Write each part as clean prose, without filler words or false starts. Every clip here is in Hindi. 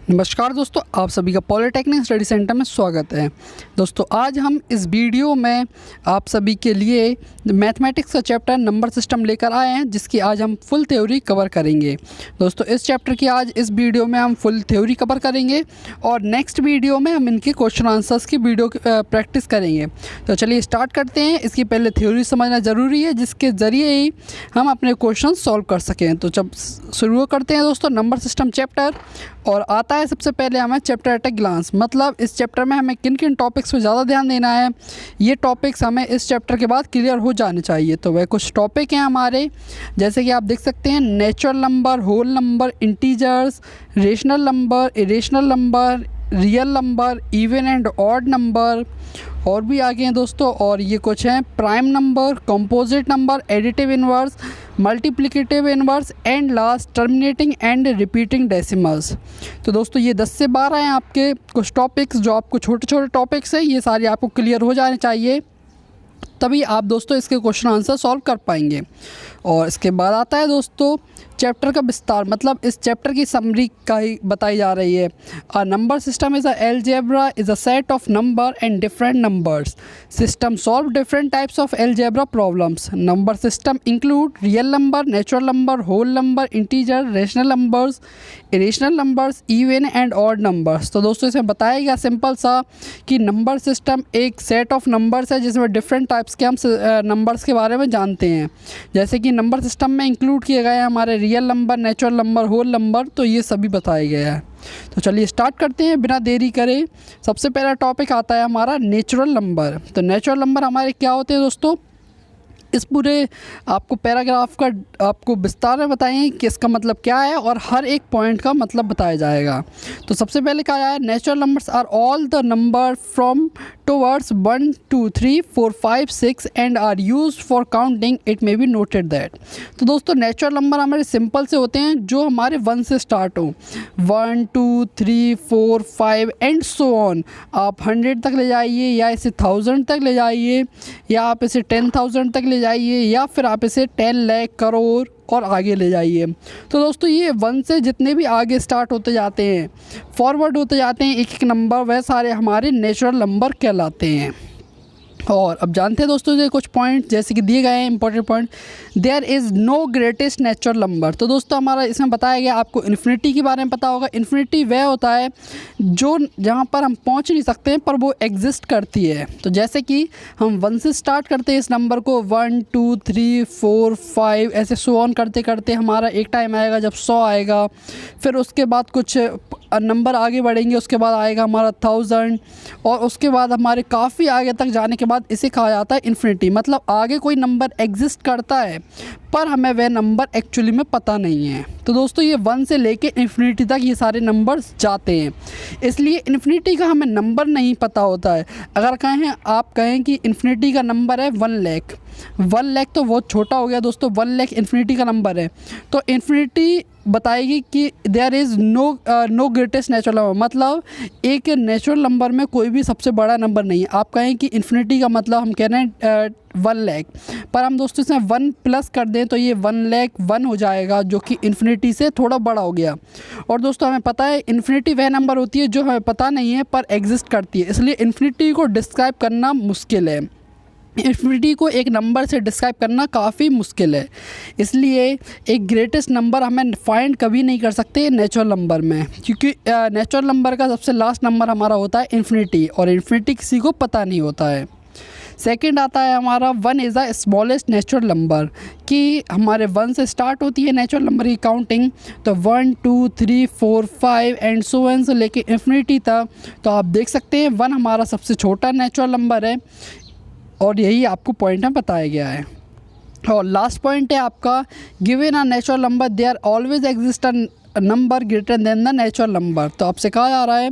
नमस्कार दोस्तों, आप सभी का पॉलिटेक्निक स्टडी सेंटर में स्वागत है। दोस्तों आज हम इस वीडियो में आप सभी के लिए मैथमेटिक्स का चैप्टर नंबर सिस्टम लेकर आए हैं, जिसकी आज हम फुल थ्योरी कवर करेंगे। दोस्तों इस चैप्टर की आज इस वीडियो में हम फुल थ्योरी कवर करेंगे और नेक्स्ट वीडियो में हम इनके क्वेश्चन आंसर्स की वीडियो प्रैक्टिस करेंगे। तो चलिए स्टार्ट करते हैं। इसकी पहले थ्योरी समझना ज़रूरी है, जिसके ज़रिए ही हम अपने क्वेश्चन सॉल्व कर सकें। तो जब शुरू करते हैं दोस्तों नंबर सिस्टम चैप्टर, और आता है सबसे पहले हमें चैप्टर एट ए ग्लांस, मतलब इस चैप्टर में हमें किन किन टॉपिक्स पे ज़्यादा ध्यान देना है, ये टॉपिक्स हमें इस चैप्टर के बाद क्लियर हो जाने चाहिए। तो वह कुछ टॉपिक हैं हमारे, जैसे कि आप देख सकते हैं natural number, whole number, integers, rational number, irrational number, real number, even and odd number, और भी आगे हैं दोस्तों। और ये कुछ हैं prime number, composite number, additive inverse, multiplicative inverse and last terminating and repeating decimals. तो दोस्तों ये 10 से 12 हैं आपके कुछ टॉपिक्स, जो आपको छोटे छोटे टॉपिक्स हैं, ये सारे आपको क्लियर हो जाने चाहिए, तभी आप दोस्तों इसके क्वेश्चन आंसर सॉल्व कर पाएंगे। और इसके बाद आता है दोस्तों चैप्टर का विस्तार, मतलब इस चैप्टर की समरी का ही बताई जा रही है। A number system is a algebra is a set of number and different numbers. System solve different types of algebra problems. Number system include real number, natural number, whole number, integer, rational numbers, irrational numbers, even and odd numbers. तो दोस्तों इसमें बताया गया सिंपल सा कि नंबर सिस्टम एक सेट ऑफ नंबर्स है, जिसमें डिफरेंट टाइप्स के हम नंबर्स के बारे में जानते हैं। जैसे कि नंबर सिस्टम में इंक्लूड किए गए हैं हमारे real number, natural number, whole number, तो ये सभी बताए गए हैं। तो चलिए स्टार्ट करते हैं बिना देरी करे। सबसे पहला टॉपिक आता है हमारा नेचुरल नंबर। तो नेचुरल नंबर हमारे क्या होते हैं दोस्तों, इस पूरे आपको पैराग्राफ का आपको विस्तार में बताएं कि इसका मतलब क्या है, और हर एक पॉइंट का मतलब बताया जाएगा। तो सबसे पहले क्या है, natural numbers are all the number from towards 1 2 3 4 5 6 and are used for counting, it may be noted that. तो दोस्तों नेचुरल नंबर हमारे सिंपल से होते हैं, जो हमारे 1 से स्टार्ट हो, 1 2 3 4 5 एंड सो ऑन। आप 100 तक ले जाइए, या इसे 1000 तक ले जाइए, या आप इसे 10,000 तक ले जाइए, या फिर आप इसे 10 लाख, करोड़ और आगे ले जाइए। तो दोस्तों ये 1 से जितने भी आगे स्टार्ट होते जाते हैं, फॉरवर्ड होते जाते हैं एक एक नंबर, वह सारे हमारे नेचुरल नंबर कहलाते हैं। और अब जानते हैं दोस्तों ये कुछ पॉइंट जैसे कि दिए गए हैं important point. There is no greatest natural number. तो दोस्तों हमारा इसमें बताया गया, आपको इन्फिनिटी के बारे में पता होगा। इन्फिनिटी वह होता है जो जहाँ पर हम पहुँच नहीं सकते हैं, पर वो एग्जिस्ट करती है। तो जैसे कि हम 1 से स्टार्ट करते हैं इस नंबर को, 1 2 3 4 5 ऐसे सो ऑन करते करते हमारा एक टाइम आएगा जब 100 आएगा, फिर उसके बाद कुछ नंबर आगे बढ़ेंगे, उसके बाद आएगा हमारा 1000, और उसके बाद हमारे काफ़ी आगे तक जाने के बाद इसे कहा जाता है इन्फिनिटी। मतलब आगे कोई नंबर एग्जिस्ट करता है, पर हमें वह नंबर एक्चुअली में पता नहीं है। तो दोस्तों ये 1 से लेके इन्फिनिटी तक ये सारे नंबर्स जाते हैं, इसलिए इन्फिनिटी का हमें नंबर नहीं पता होता है। अगर कहें आप कहें कि इन्फिनिटी का नंबर है 1 लाख, 1 लाख तो बहुत छोटा हो गया दोस्तों, 1 लाख इन्फिनिटी का नंबर है, तो इन्फिनिटी बताएगी कि there is no greatest natural number, मतलब एक नेचुरल नंबर में कोई भी सबसे बड़ा नंबर नहीं है। आप कहें कि इन्फिनिटी का मतलब हम कह रहे हैं 1 लाख, पर हम दोस्तों इसमें 1 प्लस कर दें तो ये 1 लाख 1 हो जाएगा, जो कि इन्फिनिटी से थोड़ा बड़ा हो गया। और दोस्तों हमें पता है इन्फिनिटी वह नंबर होती है जो हमें पता नहीं है पर एग्जिस्ट करती है, इसलिए इन्फिनिटी को डिस्क्राइब करना मुश्किल है। इन्फिनिटी को एक नंबर से डिस्क्राइब करना काफ़ी मुश्किल है, इसलिए एक ग्रेटेस्ट नंबर हमें फाइंड कभी नहीं कर सकते नेचुरल नंबर में, क्योंकि नेचुरल नंबर का सबसे लास्ट नंबर हमारा होता है इन्फिनिटी, और इन्फिनिटी किसी को पता नहीं होता है। सेकंड आता है हमारा 1 is the smallest natural number, कि हमारे 1 से स्टार्ट होती है नेचुरल नंबर की काउंटिंग, तो 1 2 3 4 5 एंड सो ऑन से लेके इन्फिनिटी तक। तो आप देख सकते हैं 1 हमारा सबसे छोटा नेचुरल नंबर है, और यही आपको पॉइंट में बताया गया है। और लास्ट पॉइंट है आपका, given a natural number there always exist a number greater than the natural number. तो आपसे कहा जा रहा है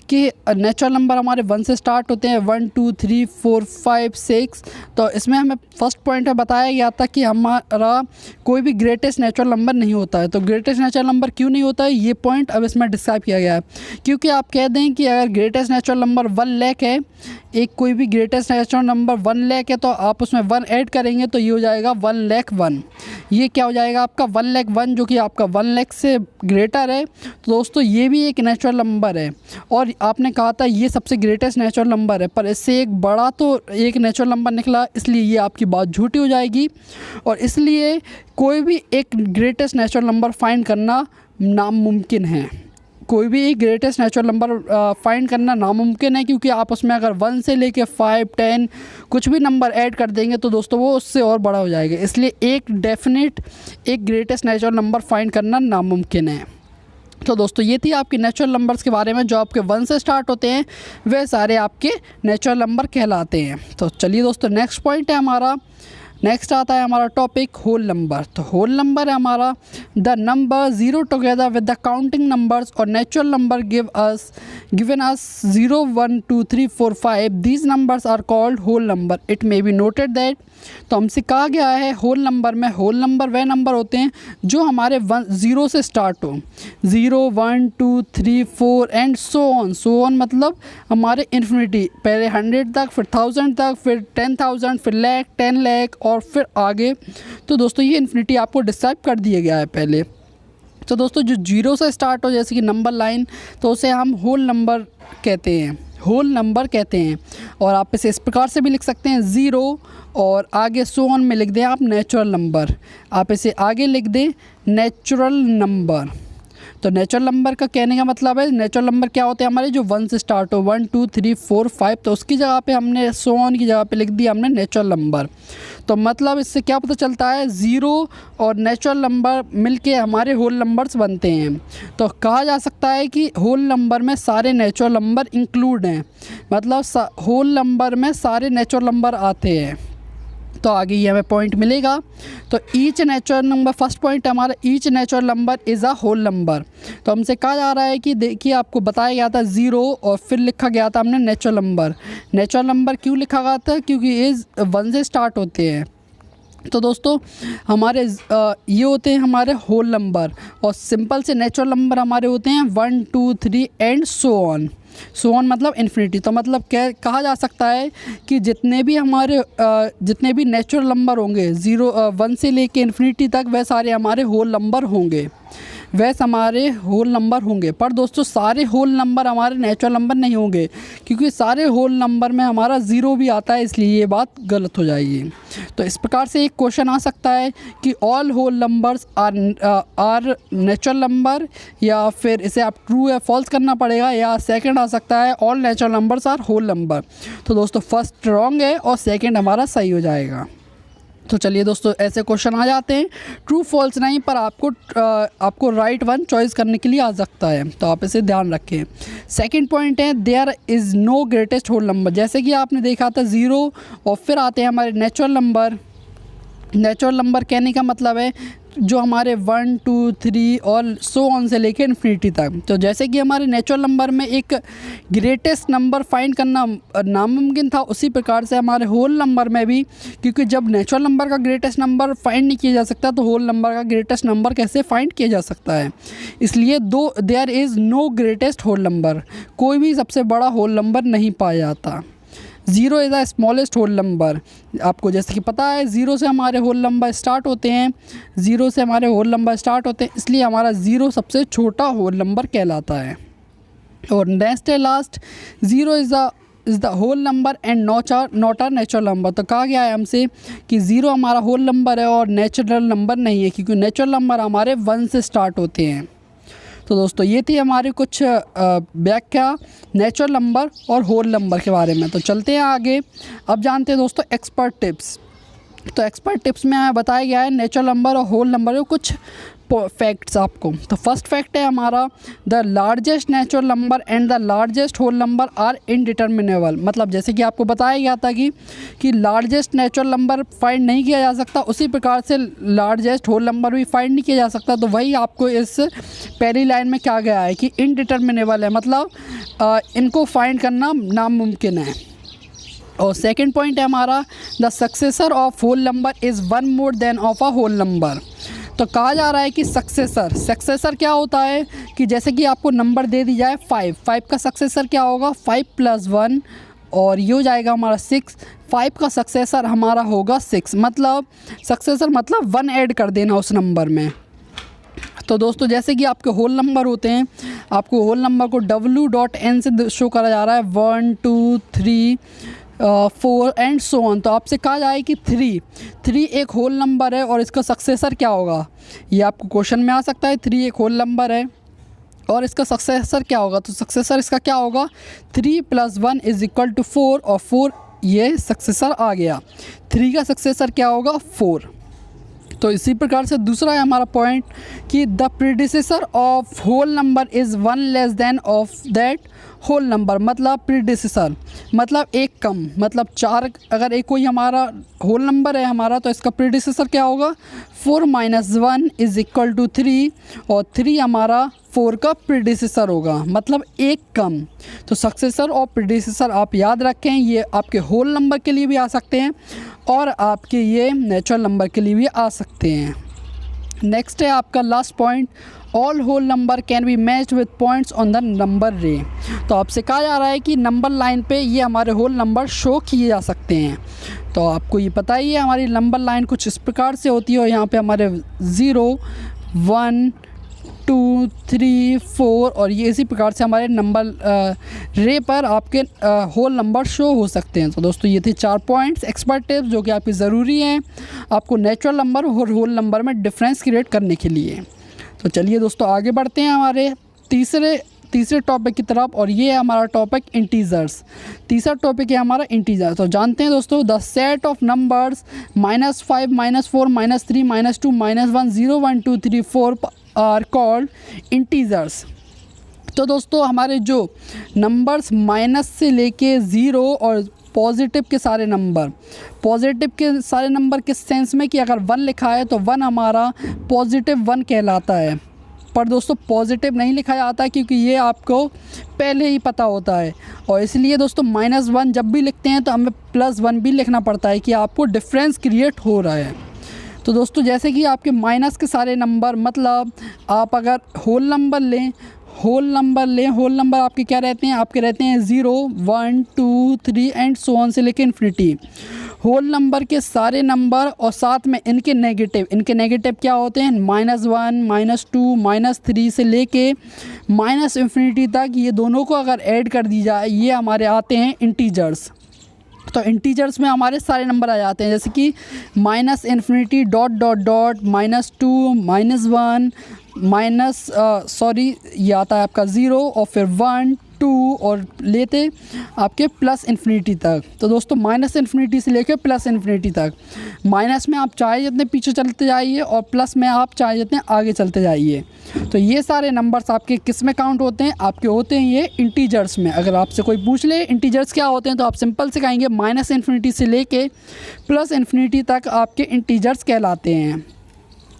कि नेचुरल नंबर हमारे 1 से स्टार्ट होते हैं, 1 2 3 4 5 6। तो इसमें हमें फर्स्ट पॉइंट में बताया गया था कि हमारा कोई भी ग्रेटेस्ट नेचुरल नंबर नहीं होता है। तो ग्रेटेस्ट नेचुरल नंबर क्यों नहीं होता है, ये पॉइंट अब इसमें डिस्क्राइब किया गया है। क्योंकि आप कह दें कि अगर ग्रेटेस्ट नेचुरल नंबर 1 लाख है, एक कोई भी ग्रेटेस्ट नेचुरल नंबर 1 लाख है तो आप उसमें 1 ऐड करेंगे तो ये हो जाएगा 1,01,000। ये क्या हो जाएगा आपका 1,01,000 जो कि आपका 1 लाख से ग्रेटर है। तो दोस्तों ये भी एक नेचुरल नंबर है और आपने कहा था ये सबसे ग्रेटेस्ट नेचुरल नंबर है, पर इससे एक बड़ा तो एक नेचुरल नंबर निकला, इसलिए ये आपकी बात झूठी हो जाएगी। और इसलिए कोई भी एक ग्रेटेस्ट नेचुरल नंबर फाइंड करना नामुमकिन है। कोई भी एक ग्रेटेस्ट नेचुरल नंबर फाइंड करना नामुमकिन है, क्योंकि आप उसमें अगर 1 से लेके 5, 10 कुछ भी नंबर ऐड कर देंगे तो दोस्तों वो उससे और बड़ा हो जाएगा। इसलिए एक डेफिनेट एक ग्रेटेस्ट नेचुरल नंबर फाइंड करना नामुमकिन है। तो दोस्तों ये थी आपके नेचुरल नंबर्स के बारे में। जो आपके 1 से स्टार्ट होते हैं वे सारे आपके नेचुरल नंबर कहलाते हैं। तो चलिए दोस्तों नेक्स्ट पॉइंट है हमारा, नेक्स्ट आता है हमारा टॉपिक होल नंबर। तो होल नंबर है हमारा the number 0 together with the counting numbers और natural number given us 0, 1, 2, 3, 4, 5 these numbers are called whole number. It may be noted that. तो हमसे कहा गया है होल नंबर में, होल नंबर वह नंबर होते हैं जो हमारे 0 से स्टार्ट हो, 0, 1, 2, 3, 4 एंड सो ऑन मतलब हमारे इन्फिनिटी, पहले 100 तक, फिर 1000 तक, फिर 10,000, फिर लाख, 10 लाख और फिर आगे। तो दोस्तों ये इन्फिनिटी आपको डिस्क्राइब कर दिया गया है पहले। तो दोस्तों जो 0 से स्टार्ट हो जैसे कि नंबर लाइन, तो उसे हम होल नंबर कहते हैं, होल नंबर कहते हैं। और आप इसे इस प्रकार से भी लिख सकते हैं 0 और आगे सो ऑन में लिख दें आप नेचुरल नंबर, आप इसे आगे लिख दें नेचुरल नंबर। तो नेचुरल नंबर का कहने का मतलब है नेचुरल नंबर क्या होते हैं हमारे जो 1 से स्टार्ट हो, 1, 2, 3, 4, 5। तो उसकी जगह पे हमने सो ऑन की जगह पे लिख दिया हमने नेचुरल नंबर। तो मतलब इससे क्या पता चलता है 0 और नेचुरल नंबर मिलके हमारे होल नंबर्स बनते हैं। तो कहा जा सकता है कि होल नंबर में सारे नेचुरल नंबर इंक्लूड हैं, मतलब होल नंबर में सारे नेचुरल नंबर आते हैं। तो आगे ये हमें पॉइंट मिलेगा। तो each natural number, first point हमारा each natural number is a whole number. तो हमसे कहा जा रहा है कि देखिए आपको बताया गया था 0 और फिर लिखा गया था हमने नेचुरल नंबर। नेचुरल नंबर क्यों लिखा गया था? क्योंकि इज़ 1 से स्टार्ट होते हैं। तो दोस्तों हमारे ये होते हैं हमारे होल नंबर और सिंपल से नेचुरल नंबर हमारे होते हैं 1, 2, 3 and so on. So on मतलब इन्फिनिटी। तो मतलब क्या कहा जा सकता है कि जितने भी हमारे जितने भी नेचुरल नंबर होंगे 1 से लेके इन्फिनिटी तक वह सारे हमारे होल नंबर होंगे, वैसे हमारे होल नंबर होंगे। पर दोस्तों सारे होल नंबर हमारे नेचुरल नंबर नहीं होंगे, क्योंकि सारे होल नंबर में हमारा 0 भी आता है, इसलिए ये बात गलत हो जाएगी। तो इस प्रकार से एक क्वेश्चन आ सकता है कि all whole numbers are natural number, या फिर इसे आप ट्रू या फॉल्स करना पड़ेगा, या सेकंड आ सकता है all natural numbers are whole number. तो दोस्तों फर्स्ट रॉन्ग है और सेकंड हमारा सही हो जाएगा। तो चलिए दोस्तों ऐसे क्वेश्चन आ जाते हैं, ट्रू फॉल्स नहीं, पर आपको राइट वन चॉइस करने के लिए आ सकता है, तो आप इसे ध्यान रखें। सेकंड पॉइंट है there is no greatest whole number. जैसे कि आपने देखा था 0 और फिर आते हैं हमारे नेचुरल नंबर। नेचुरल नंबर कहने का मतलब है जो हमारे 1, 2, 3 और सो ऑन से लेकर इन्फिनिटी तक। तो जैसे कि हमारे नेचुरल नंबर में एक ग्रेटेस्ट नंबर फाइंड करना नामुमकिन था, उसी प्रकार से हमारे होल नंबर में भी, क्योंकि जब नेचुरल नंबर का ग्रेटेस्ट नंबर फाइंड नहीं किया जा सकता तो होल नंबर का ग्रेटेस्ट नंबर कैसे फाइंड किया जा सकता है। इसलिए there is no greatest whole number, कोई भी सबसे बड़ा होल नंबर नहीं पाया जाता। 0 is the smallest whole number. आपको जैसे कि पता है 0 से हमारे होल नंबर स्टार्ट होते हैं, 0 से हमारे होल नंबर स्टार्ट होते हैं, इसलिए हमारा 0 सबसे छोटा होल नंबर कहलाता है। और नेक्स्ट है last, 0 is the whole number and not are natural number. तो कहा गया है हमसे कि 0 हमारा होल नंबर है और नेचुरल नंबर नहीं है, क्योंकि नेचुरल नंबर हमारे 1 से स्टार्ट होते हैं। तो दोस्तों ये थी हमारे कुछ व्याख्या नेचुरल नंबर और होल नंबर के बारे में। तो चलते हैं आगे, अब जानते हैं दोस्तों एक्सपर्ट टिप्स। तो एक्सपर्ट टिप्स में हमें बताया गया है नेचुरल नंबर और होल नंबर के कुछ फैक्ट्स आपको। तो फर्स्ट फैक्ट है हमारा the largest natural number and the largest whole number are indeterminable. मतलब जैसे कि आपको बताया गया था कि लार्जेस्ट नेचुरल नंबर फाइंड नहीं किया जा सकता, उसी प्रकार से लार्जेस्ट होल नंबर भी फाइंड नहीं किया जा सकता। तो वही आपको इस पहली लाइन में क्या गया है कि इनडिटर्मिनेबल है, मतलब इनको फाइंड करना नामुमकिन है। और सेकंड पॉइंट है हमारा the successor of whole number is 1 more than of a whole number. तो कहा जा रहा है कि सक्सेसर क्या होता है कि जैसे कि आपको नंबर दे दी जाए 5 का सक्सेसर क्या होगा 5 + 1 और ये हो जाएगा हमारा 6। 5 का सक्सेसर हमारा होगा 6, मतलब सक्सेसर मतलब 1 ऐड कर देना उस नंबर में। तो दोस्तों जैसे कि आपके होल नंबर होते हैं, आपको होल नंबर को W.N से शो करा जा रहा है 1 2 3 4 एंड सो ऑन। तो आपसे कहा जाए कि 3 एक होल नंबर है और इसका सक्सेसर क्या होगा, ये आपको क्वेश्चन में आ सकता है। 3 एक होल नंबर है और इसका सक्सेसर क्या होगा, तो सक्सेसर इसका क्या होगा 3 + 1 = 4 और 4 ये सक्सेसर आ गया। 3 का सक्सेसर क्या होगा 4। तो इसी प्रकार से दूसरा है हमारा पॉइंट कि the predecessor of whole number is 1 less than of that whole number, मतलब प्रीडिसेसर मतलब एक कम, मतलब 4 अगर एक कोई हमारा होल नंबर है हमारा तो इसका प्रीडिसेसर क्या होगा 4 - 1 = 3 और 3 हमारा 4 का प्रीडिसेसर होगा, मतलब एक कम। तो सक्सेसर और प्रीडिसेसर आप याद रखें, ये आपके होल नंबर के लिए भी आ सकते हैं और आपके ये नेचुरल नंबर के लिए भी आ सकते हैं। नेक्स्ट है आपका last point, all whole number can be matched with points on the number ray. तो आपसे कहा जा रहा है कि नंबर लाइन पे ये हमारे होल नंबर शो किए जा सकते हैं। तो आपको ये पता ही है हमारी नंबर लाइन कुछ इस प्रकार से होती है और यहाँ पे हमारे 0 1 2 3 4 और ये इसी प्रकार से हमारे नंबर रे पर आपके होल नंबर शो हो सकते हैं। तो दोस्तों ये थे 4 पॉइंट्स एक्सपर्ट टिप्स जो कि आपकी ज़रूरी हैं आपको नेचुरल नंबर और होल नंबर में डिफरेंस क्रिएट करने के लिए। तो चलिए दोस्तों आगे बढ़ते हैं हमारे तीसरे टॉपिक की तरफ और ये है हमारा टॉपिक इंटीजर्स। तीसरा टॉपिक है हमारा इंटीजर। तो जानते हैं दोस्तों the set of numbers -5 -4 -3 -2 -1 0 1 2 3 4 are called integers. तो दोस्तों हमारे जो नंबर्स माइनस से लेके 0 और पॉजिटिव के सारे नंबर किस सेंस में कि अगर 1 लिखा है तो 1 हमारा पॉजिटिव 1 कहलाता है, पर दोस्तों पॉजिटिव नहीं लिखा जाता है क्योंकि ये आपको पहले ही पता होता है और इसलिए दोस्तों -1 जब भी लिखते हैं तो हमें +1 भी लिखना पड़ता है कि आपको डिफरेंस क्रिएट हो रहा है। तो दोस्तों जैसे कि आपके माइनस के सारे नंबर, मतलब आप अगर होल नंबर आपके क्या रहते हैं, आपके रहते हैं 0 1 2 3 एंड सो ऑन से लेके इन्फिनिटी। होल नंबर के सारे नंबर और साथ में इनके नेगेटिव क्या होते हैं -1 -2 -3 से लेके -इन्फिनिटी तक, ये दोनों को अगर ऐड कर दी जाए ये हमारे आते हैं इंटीजर्स। तो इंटीजर्स में हमारे सारे नंबर आ जाते हैं जैसे कि -इन्फिनिटी -1 ये आता है आपका 0 और फिर 1 2 और लेते आपके +इन्फिनिटी तक। तो दोस्तों -इन्फिनिटी से लेकर +इन्फिनिटी तक, माइनस में आप चाहे जितने पीछे चलते जाइए और प्लस में आप चाहे जितने आगे चलते जाइए। तो ये सारे नंबर्स आपके किस में काउंट होते हैं, आपके होते हैं ये इंटीजर्स में। अगर आपसे कोई पूछ ले इंटीजर्स क्या होते हैं तो आप सिंपल से कहेंगे -इन्फिनिटी से लेके +इन्फिनिटी तक आपके इंटीजर्स कहलाते हैं।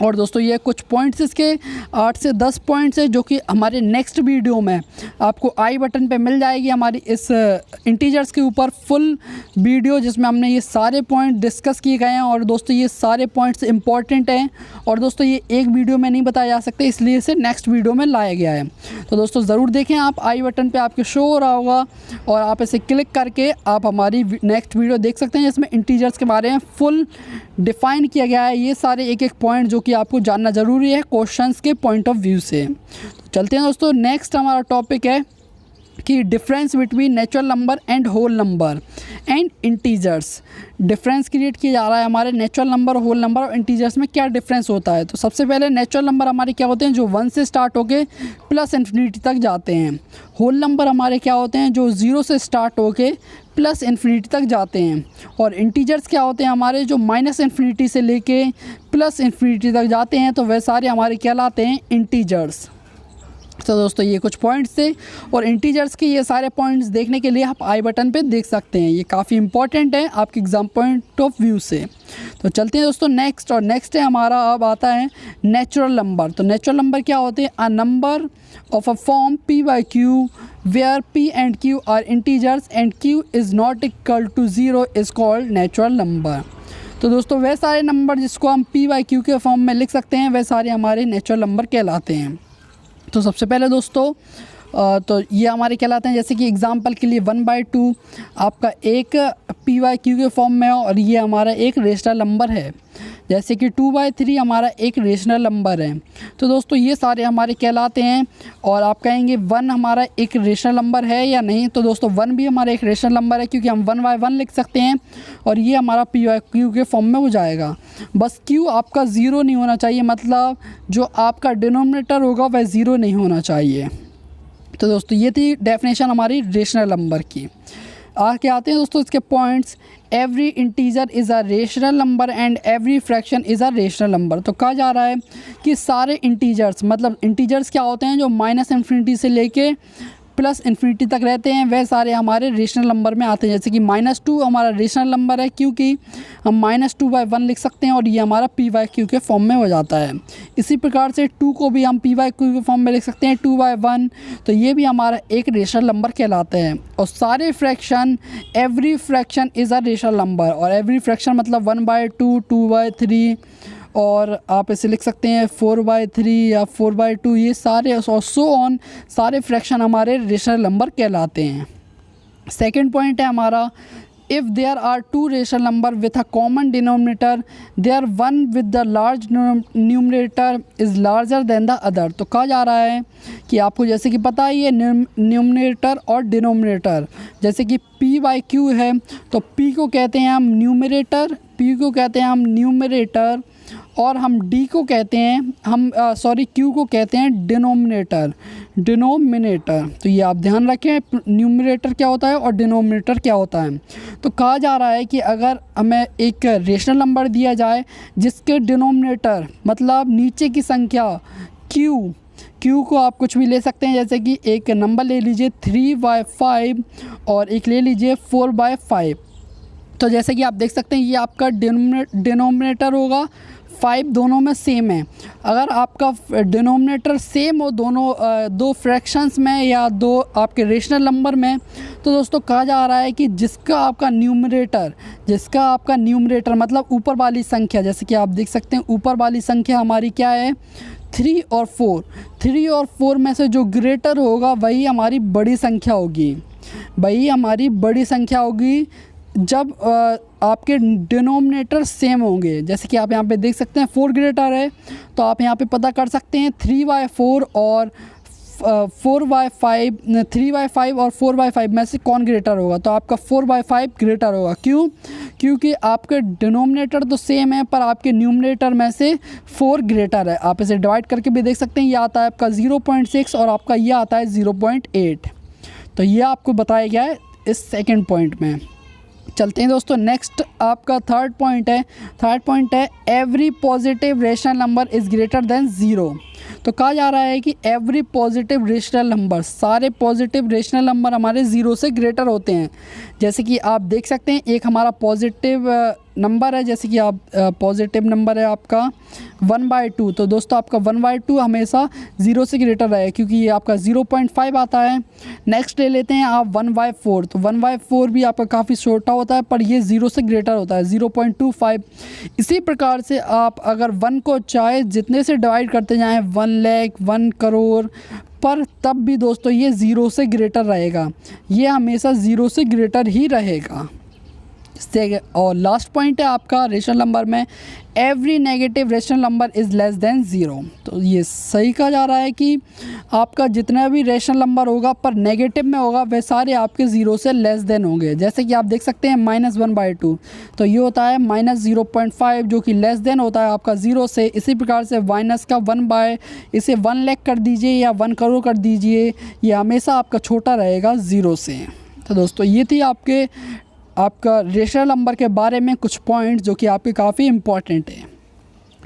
और दोस्तों ये कुछ पॉइंट्स इसके 8 से 10 पॉइंट्स है जो कि हमारे नेक्स्ट वीडियो में आपको आई बटन पे मिल जाएगी हमारी इस इंटीजर्स के ऊपर फुल वीडियो जिसमें हमने ये सारे पॉइंट डिस्कस किए गए हैं। और दोस्तों ये सारे पॉइंट्स इंपॉर्टेंट हैं और दोस्तों ये एक वीडियो में नहीं बताया जा सकते, इसलिए इसे नेक्स्ट वीडियो में लाया गया है। तो दोस्तों ज़रूर देखें, आप आई बटन पर आपके शो हो रहा होगा और आप इसे क्लिक करके आप हमारी नेक्स्ट वीडियो देख सकते हैं जिसमें इंटीजर्स के बारे में फुल डिफ़ाइन किया गया है, ये सारे एक पॉइंट जो कि आपको जानना ज़रूरी है क्वेश्चंस के पॉइंट ऑफ व्यू से। तो चलते हैं दोस्तों, नेक्स्ट हमारा टॉपिक है कि difference between natural number and whole number and integers. Difference create किया जा रहा है हमारे नेचुरल नंबर, होल नंबर और इंटीजर्स में क्या डिफरेंस होता है। तो सबसे पहले नेचुरल नंबर हमारे क्या होते हैं जो 1 से स्टार्ट होके +इन्फिनिटी तक जाते हैं। होल नंबर हमारे क्या होते हैं जो 0 से स्टार्ट होके +इन्फिनिटी तक जाते हैं। और इंटीजर्स क्या होते हैं हमारे जो -इन्फिनिटी से लेके +इन्फिनिटी तक जाते हैं, तो वह सारे हमारे कहलाते हैं इंटीजर्स। तो दोस्तों ये कुछ पॉइंट्स थे और इंटीजर्स के ये सारे पॉइंट्स देखने के लिए आप आई बटन पे देख सकते हैं, ये काफ़ी इंपॉर्टेंट है आपके एग्ज़ाम पॉइंट ऑफ व्यू से। तो चलते हैं दोस्तों नेक्स्ट है हमारा, अब आता है नेचुरल नंबर। तो नेचुरल नंबर क्या होते हैं, a number of a form p/q where p and q are integers and q is not equal to 0 is called natural number. तो दोस्तों वह सारे नंबर जिसको हम p/q के फॉर्म में लिख सकते हैं वह सारे हमारे नेचुरल नंबर कहलाते हैं। तो सबसे पहले दोस्तों तो ये हमारे कहलाते हैं। जैसे कि एग्जांपल के लिए 1/2 आपका एक PYQ के फॉर्म में है और ये हमारा एक रेशनल नंबर है। जैसे कि 2/3 हमारा एक रेशनल नंबर है। तो दोस्तों ये सारे हमारे कहलाते हैं। और आप कहेंगे 1 हमारा एक रेशनल नंबर है या नहीं, तो दोस्तों 1 भी हमारा एक रेशनल नंबर है, क्योंकि हम 1/1 लिख सकते हैं और ये हमारा PYQ के फॉर्म में हो जाएगा। बस Q आपका 0 नहीं होना चाहिए, मतलब जो आपका डिनोमिनेटर होगा वह 0 नहीं होना चाहिए। तो दोस्तों ये थी डेफिनेशन हमारी रेशनल नंबर की। आगे आते हैं दोस्तों इसके points. Every integer is a rational number and every fraction is a rational number. तो कहा जा रहा है कि सारे इंटीजर्स, मतलब इंटीजर्स क्या होते हैं, जो -∞ से लेके +∞ तक रहते हैं, वह सारे हमारे रेशनल नंबर में आते हैं। जैसे कि -2 हमारा रेशनल नंबर है, क्योंकि हम -2/1 लिख सकते हैं और ये हमारा PYQ के फॉर्म में हो जाता है। इसी प्रकार से 2 को भी हम PYQ के फॉर्म में लिख सकते हैं 2/1, तो ये भी हमारा एक रेशनल नंबर कहलाते हैं। और सारे fraction, every fraction is a rational number, और एवरी फ्रैक्शन मतलब 1/2, 2/3 और आप इसे लिख सकते हैं 4/3 या 4/2, ये सारे और सो ऑन सारे फ्रैक्शन हमारे रेशनल नंबर कहलाते हैं। सेकंड पॉइंट है हमारा, if there are 2 rational number with a common denominator, there one with the large numerator is larger than the other. तो कहा जा रहा है कि आपको जैसे कि पता ही है न्यूमरेटर और डिनोमिनेटर, जैसे कि PYQ है तो P को कहते हैं हम न्यूमरेटर, P को कहते हैं हम न्यूमरेटर, और हम D को कहते हैं Q को कहते हैं डिनोमिनेटर। तो ये आप ध्यान रखें, न्यूमरेटर क्या होता है और डिनोमिनेटर क्या होता है। तो कहा जा रहा है कि अगर हमें एक रेशनल नंबर दिया जाए जिसके डिनोमिनेटर मतलब नीचे की संख्या Q को आप कुछ भी ले सकते हैं, जैसे कि एक नंबर ले लीजिए 3/5 और एक ले लीजिए 4/5। तो जैसे कि आप देख सकते हैं ये आपका डिनोमिनेटर होगा, 5 दोनों में सेम है। अगर आपका डिनोमिनेटर सेम हो दो फ्रैक्शंस में या दो आपके रेशनल नंबर में, तो दोस्तों कहा जा रहा है कि जिसका आपका न्यूमरेटर मतलब ऊपर वाली संख्या, जैसे कि आप देख सकते हैं ऊपर वाली संख्या हमारी क्या है 3 और 4 में से जो ग्रेटर होगा वही हमारी बड़ी संख्या होगी, जब आपके डिनोमिनेटर सेम होंगे। जैसे कि आप यहाँ पे देख सकते हैं 4 ग्रेटर है, तो आप यहाँ पे पता कर सकते हैं 3/4 और 4/5, 3/5 और 4/5 में से कौन ग्रेटर होगा। तो आपका 4/5 ग्रेटर होगा। क्यों? क्योंकि आपके डिनोमिनेटर तो सेम है पर आपके न्यूमरेटर में से 4 ग्रेटर है। आप इसे डिवाइड करके भी देख सकते हैं, ये आता है आपका 0.6 और आपका ये आता है 0.8। तो ये आपको बताया गया है इस सेकेंड पॉइंट में। चलते हैं दोस्तों, नेक्स्ट आपका थर्ड पॉइंट है every positive rational number is greater than 0। तो कहा जा रहा है कि एवरी पॉजिटिव रेशनल नंबर, सारे पॉजिटिव रेशनल नंबर हमारे 0 से ग्रेटर होते हैं। जैसे कि आप देख सकते हैं एक हमारा पॉजिटिव नंबर है, जैसे कि आप पॉजिटिव नंबर है आपका 1/2। तो दोस्तों आपका 1/2 हमेशा 0 से ग्रेटर रहेगा, क्योंकि ये आपका 0.5 आता है। नेक्स्ट ले लेते हैं आप 1/4। तो 1/4 भी आपका काफ़ी छोटा होता है पर ये 0 से ग्रेटर होता है 0.25। इसी प्रकार से आप अगर 1 को चाहे जितने से डिवाइड करते जाएँ 1 लाख 1 करोड़ पर, तब भी दोस्तों ये 0 से ग्रेटर रहेगा, ये हमेशा 0 से ग्रेटर ही रहेगा। और लास्ट पॉइंट है आपका रेशनल नंबर में every negative rational number is less than 0। तो ये सही कहा जा रहा है कि आपका जितना भी रेशनल नंबर होगा पर नेगेटिव में होगा वह सारे आपके 0 से लेस देन होंगे। जैसे कि आप देख सकते हैं -1/2, तो ये होता है -0.5 जो कि लेस देन होता है आपका 0 से। इसी प्रकार से माइनस का 1/, इसे 1 लाख कर दीजिए या 1 करोड़ कर दीजिए, ये हमेशा आपका छोटा रहेगा 0 से। तो दोस्तों ये थी आपका रेशनल नंबर के बारे में कुछ पॉइंट जो कि आपके काफ़ी इम्पॉर्टेंट है।